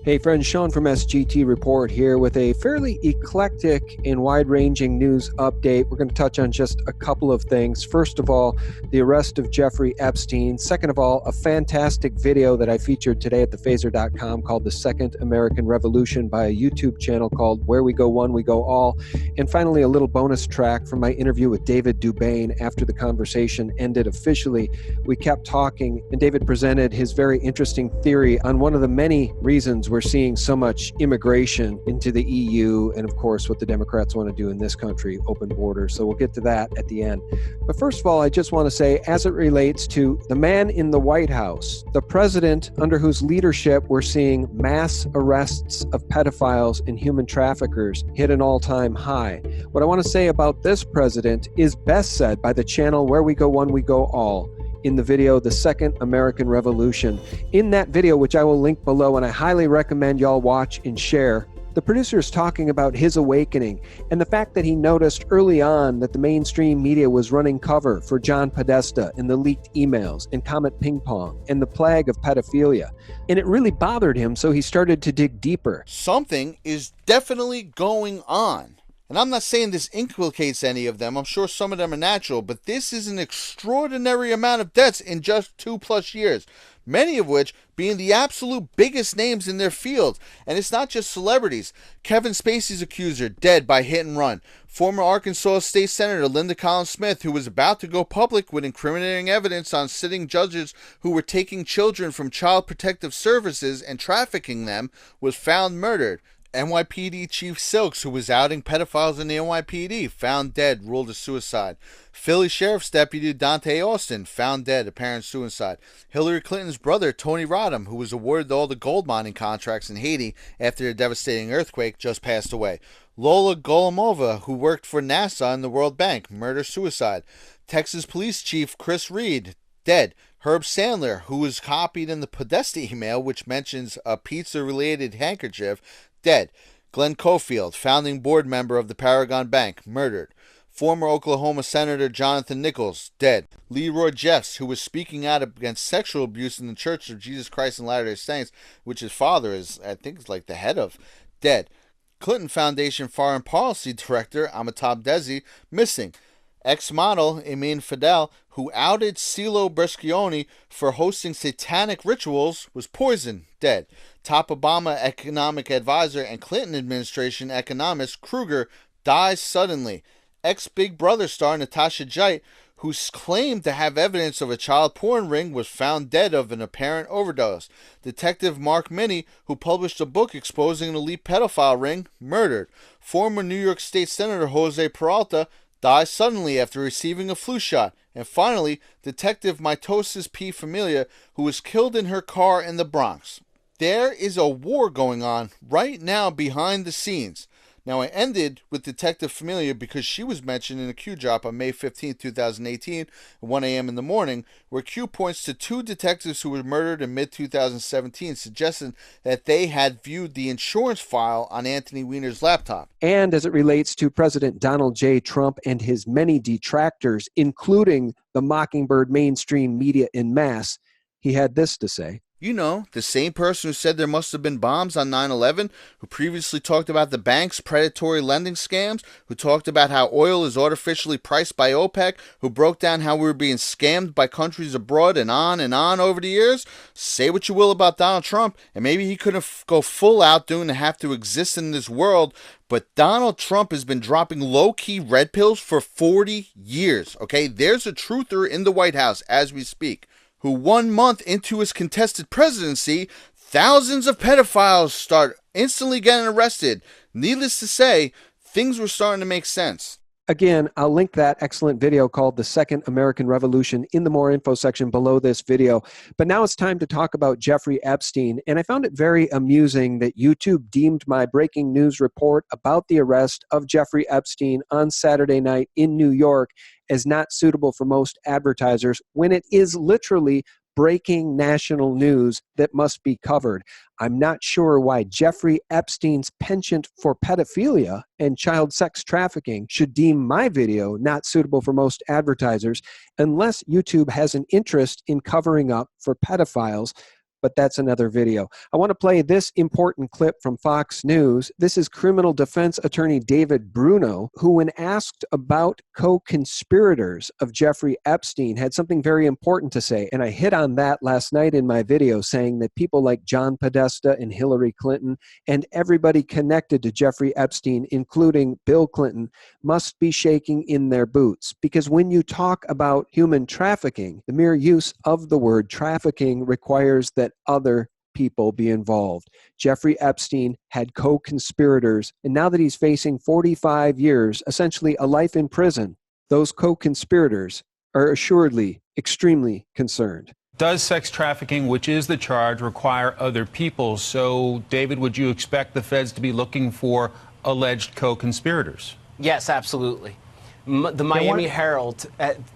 Hey friends, Sean from SGT Report here with a fairly eclectic and wide-ranging news update. We're going to touch on just a couple of things. First of all, the arrest of Jeffrey Epstein. Second of all, a fantastic video that I featured today at thephaser.com called The Second American Revolution by a YouTube channel called Where We Go One, We Go All. And finally, a little bonus track from my interview with David Dubin after the conversation ended officially. We kept talking, and David presented his very interesting theory on one of the many reasons we're seeing so much immigration into the EU, and of course what the Democrats want to do in this country, open borders. So we'll get to that at the end. But first of all, I just want to say, as it relates to the man in the White House, the president under whose leadership we're seeing mass arrests of pedophiles and human traffickers hit an all-time high. What I want to say about this president is best said by the channel Where We Go One, We Go All, in the video, The Second American Revolution. In that video, which I will link below, and I highly recommend y'all watch and share, the producer is talking about his awakening and the fact that he noticed early on that the mainstream media was running cover for John Podesta and the leaked emails and Comet Ping Pong and the plague of pedophilia. And it really bothered him, so he started to dig deeper. Something is definitely going on. And I'm not saying this inculcates any of them. I'm sure some of them are natural, but this is an extraordinary amount of deaths in just 2+ years, many of which being the absolute biggest names in their field. And it's not just celebrities. Kevin Spacey's accuser, dead by hit and run. Former Arkansas State Senator Linda Collins Smith, who was about to go public with incriminating evidence on sitting judges who were taking children from Child Protective Services and trafficking them, was found murdered. NYPD Chief Silks, who was outing pedophiles in the NYPD, found dead, ruled a suicide. Philly Sheriff's Deputy Dante Austin, found dead, apparent suicide. Hillary Clinton's brother, Tony Rodham, who was awarded all the gold mining contracts in Haiti after a devastating earthquake, just passed away. Lola Golemova, who worked for NASA and the World Bank, murder-suicide. Texas Police Chief Chris Reed, dead. Herb Sandler, who was copied in the Podesta email, which mentions a pizza-related handkerchief, dead. Glenn Cofield, founding board member of the Paragon Bank, murdered. Former Oklahoma Senator Jonathan Nichols, dead. Leroy Jeffs, who was speaking out against sexual abuse in the Church of Jesus Christ and Latter-day Saints, which his father is, I think, is like the head of, dead. Clinton Foundation Foreign Policy Director Amitabh Desi, missing. Ex-model Emin Fidel, who outed Cilo Brescioni for hosting satanic rituals, was poisoned, dead. Top Obama economic advisor and Clinton administration economist Kruger dies suddenly. Ex-Big Brother star Natasha Jait, who claimed to have evidence of a child porn ring, was found dead of an apparent overdose. Detective Mark Minnie, who published a book exposing an elite pedophile ring, murdered. Former New York State Senator Jose Peralta dies suddenly after receiving a flu shot. And finally, Detective Mitosis P. Familia, who was killed in her car in the Bronx. There is a war going on right now behind the scenes. Now, I ended with Detective Familia because she was mentioned in a Q drop on May 15, 2018, at 1 a.m. in the morning, where Q points to 2 detectives who were murdered in mid-2017, suggesting that they had viewed the insurance file on Anthony Weiner's laptop. And as it relates to President Donald J. Trump and his many detractors, including the Mockingbird mainstream media en masse, he had this to say. You know, the same person who said there must have been bombs on 9/11, who previously talked about the bank's predatory lending scams, who talked about how oil is artificially priced by OPEC, who broke down how we were being scammed by countries abroad and on over the years. Say what you will about Donald Trump, and maybe he couldn't go full out doing to have to exist in this world, but Donald Trump has been dropping low-key red pills for 40 years, okay? There's a truther in the White House as we speak, who 1 month into his contested presidency, thousands of pedophiles start instantly getting arrested. Needless to say, things were starting to make sense. Again, I'll link that excellent video called The Second American Revolution in the more info section below this video. But now it's time to talk about Jeffrey Epstein. And I found it very amusing that YouTube deemed my breaking news report about the arrest of Jeffrey Epstein on Saturday night in New York as not suitable for most advertisers when it is literally breaking national news that must be covered. I'm not sure why Jeffrey Epstein's penchant for pedophilia and child sex trafficking should deem my video not suitable for most advertisers unless YouTube has an interest in covering up for pedophiles. but that's another video. I want to play this important clip from Fox News. This is criminal defense attorney David Bruno, who, when asked about co-conspirators of Jeffrey Epstein, had something very important to say. And I hit on that last night in my video, saying that people like John Podesta and Hillary Clinton and everybody connected to Jeffrey Epstein, including Bill Clinton, must be shaking in their boots. Because when you talk about human trafficking, the mere use of the word trafficking requires that other people be involved. Jeffrey Epstein had co-conspirators, and now that he's facing 45 years, essentially a life in prison, those co-conspirators are assuredly extremely concerned. Does sex trafficking, which is the charge, require other people? So, David, would you expect the feds to be looking for alleged co-conspirators? Yes, absolutely. The Miami Herald,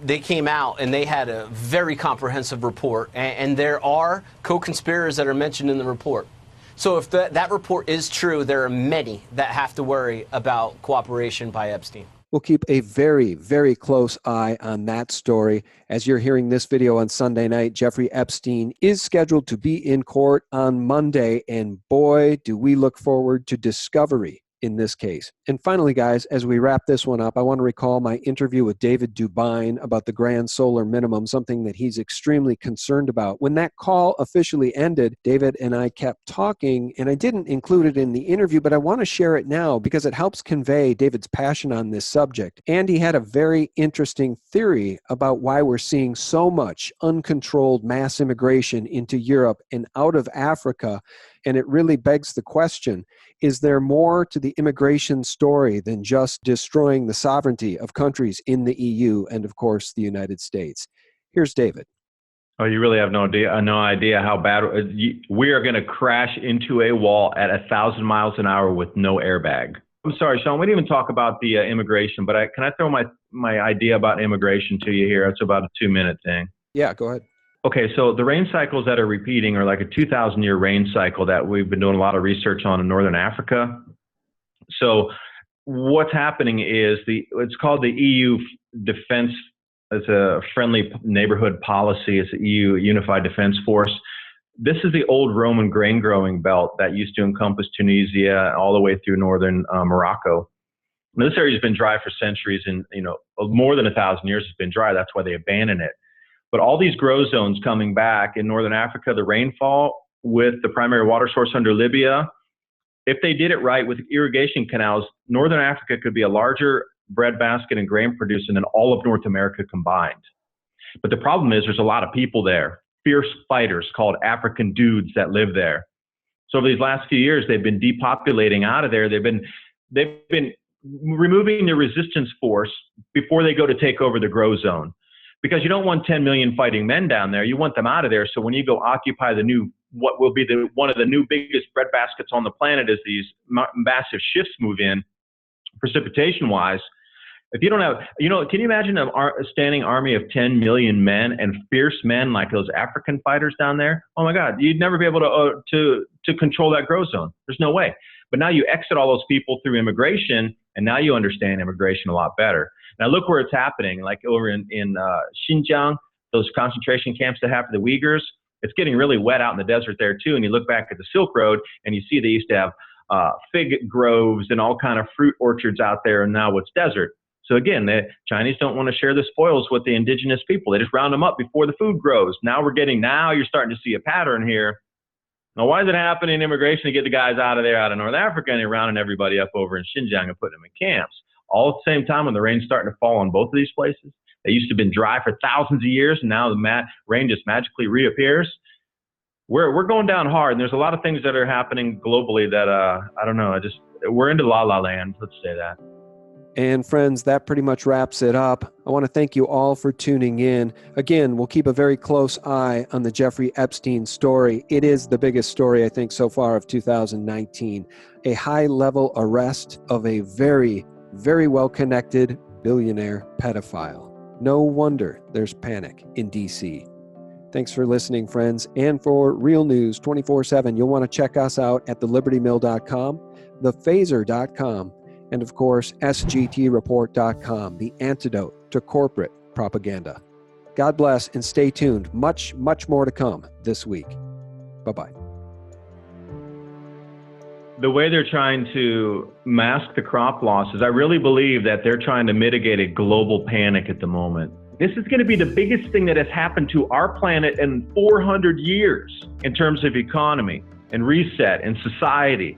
they came out and they had a very comprehensive report, and there are co-conspirators that are mentioned in the report. So if that report is true, there are many that have to worry about cooperation by Epstein. We'll keep a very, very close eye on that story. As you're hearing this video on Sunday night, Jeffrey Epstein is scheduled to be in court on Monday, and boy, do we look forward to discovery in this case. And finally, guys, as we wrap this one up, I want to recall my interview with David Dubin about the grand solar minimum, something that he's extremely concerned about. When that call officially ended, David and I kept talking, and I didn't include it in the interview, but I want to share it now because it helps convey David's passion on this subject. And he had a very interesting theory about why we're seeing so much uncontrolled mass immigration into Europe and out of Africa. And it really begs the question, is there more to the immigration story than just destroying the sovereignty of countries in the EU and, of course, the United States? Here's David. Oh, you really have no idea how bad we are going to crash into a wall at 1,000 miles an hour with no airbag. I'm sorry, Sean, we didn't even talk about the immigration, but can I throw my idea about immigration to you here? It's about a 2-minute thing. Yeah, go ahead. Okay, so the rain cycles that are repeating are like a 2,000-year rain cycle that we've been doing a lot of research on in northern Africa. So what's happening is it's called the EU Defense. It's a friendly neighborhood policy. It's the EU Unified Defense Force. This is the old Roman grain growing belt that used to encompass Tunisia all the way through northern Morocco. Now, this area has been dry for centuries, and more than 1,000 years it's been dry. That's why they abandoned it. But all these grow zones coming back in northern Africa, the rainfall with the primary water source under Libya, if they did it right with irrigation canals, northern Africa could be a larger breadbasket and grain producer than all of North America combined. But the problem is there's a lot of people there, fierce fighters called African dudes that live there. So over these last few years, they've been depopulating out of there. They've been removing the resistance force before they go to take over the grow zone. Because you don't want 10 million fighting men down there. You want them out of there. So when you go occupy what will be one of the new biggest breadbaskets on the planet as these massive shifts move in, precipitation-wise, if you don't have, can you imagine a standing army of 10 million men and fierce men like those African fighters down there? Oh my God, you'd never be able to control that grow zone. There's no way. But now you exit all those people through immigration, and now you understand immigration a lot better. Now look where it's happening, like over in Xinjiang, those concentration camps that have for the Uyghurs. It's getting really wet out in the desert there too. And you look back at the Silk Road, and you see they used to have fig groves and all kind of fruit orchards out there, and now it's desert. So again, the Chinese don't want to share the spoils with the indigenous people. They just round them up before the food grows. Now you're starting to see a pattern here. Now, why is it happening in immigration to get the guys out of North Africa, and they're rounding everybody up over in Xinjiang and putting them in camps? All at the same time when the rain's starting to fall on both of these places. They used to have been dry for thousands of years, and now the rain just magically reappears. We're going down hard, and there's a lot of things that are happening globally that, I don't know, we're into la-la land, let's say that. And friends, that pretty much wraps it up. I want to thank you all for tuning in. Again, we'll keep a very close eye on the Jeffrey Epstein story. It is the biggest story, I think, so far of 2019. A high-level arrest of a very, very well-connected billionaire pedophile. No wonder there's panic in D.C. Thanks for listening, friends. And for real news 24/7, you'll want to check us out at thelibertymill.com, thephaser.com, and of course, sgtreport.com, the antidote to corporate propaganda. God bless and stay tuned. Much, much more to come this week. Bye-bye. The way they're trying to mask the crop losses, I really believe that they're trying to mitigate a global panic at the moment. This is going to be the biggest thing that has happened to our planet in 400 years in terms of economy and reset and society.